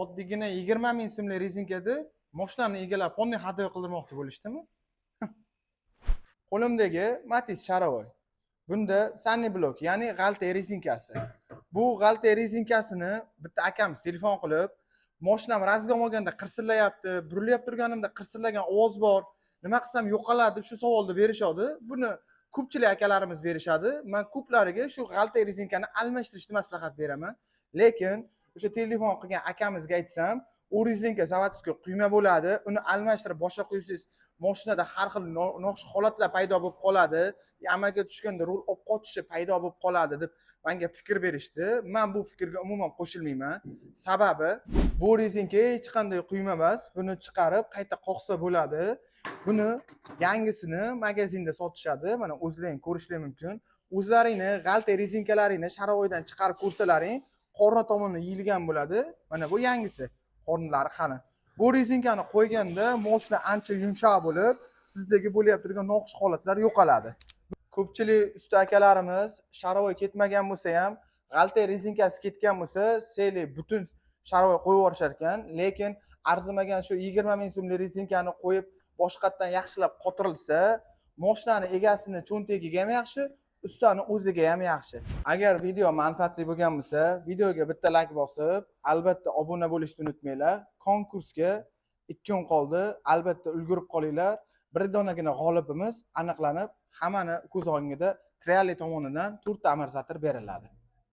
oddiygina 20 ming so'mlik rezinkada mashinani egallab polniy hadya qildirmoqchi bo'lishdimi? Qo'limdagi Matiz Sharovoy. Bunda Sunny Block, ya'ni g'alta rezinkasi. Bu g'alta rezinkasini bitta akamiz telefon qilib, mashinam razgom olganda qirsillayapti, burilib turganimda qirsillagan ovoz bor. Nima qilsam yo'qoladi deb shu savolni berishadi. Buni ko'pchilik akalarimiz berishadi. Men ko'plariga shu g'alta rezinkani almashtirishni maslahat beraman. Lekin o'sha telefon qilgan akamizga aytsam, u rezinka zavodskiy quyma bo'ladi, uni almashtirib boshqa quysangiz mashinada har xil noxush holatlar paydo bo'lib qoladi, yamaga tushganda rul olib qochishi paydo bo'lib qoladi deb menga fikr berishdi. Men bu fikrga umuman qo'shilmayman. Sababi bu rezinka hech qanday quyma emas. Buni chiqarib qayta qoqsa bo'ladi. Buni yangisini magazinda sotishadi. Mana o'zlaring ko'rishingiz mumkin. O'zlaringni g'alta rezinkalaringni Sharovoydan chiqarib ko'rsalaring, qorni tomoni yeyilgan bo'ladi. Mana bu yangisi. Qornlari qani. Bu rezinkani qo'yganda mashina ancha yumshoq bo'lib, sizdagi bo'layotgan turgan noxush holatlar yo'qoladi. Ko'pchilik usta akalarimiz Sharovoy ketmagan bo'lsa ham, g'alta rezinkasi ketgan bo'lsa, seli butun Sharovoy qo'yib yuborishar ekan, lekin arzimagan shu 20 ming so'mlik rezinkani qo'yib boshqatdan yaxshilab qotirilsa, mashinani egasini cho'ntagiga ham yaxshi, ustani o'ziga ham yaxshi. Agar video manfaatli bo'lgan bo'lsa, videoga bitta like bosib, albatta obuna bo'lishni unutmanglar. Konkursga 2 kun qoldi, albatta ulgurib qolinglar. Bir donagina g'olibimiz aniqlanib, hammani ko'z o'ngida Creali tomonidan 4 ta amortizator beriladi.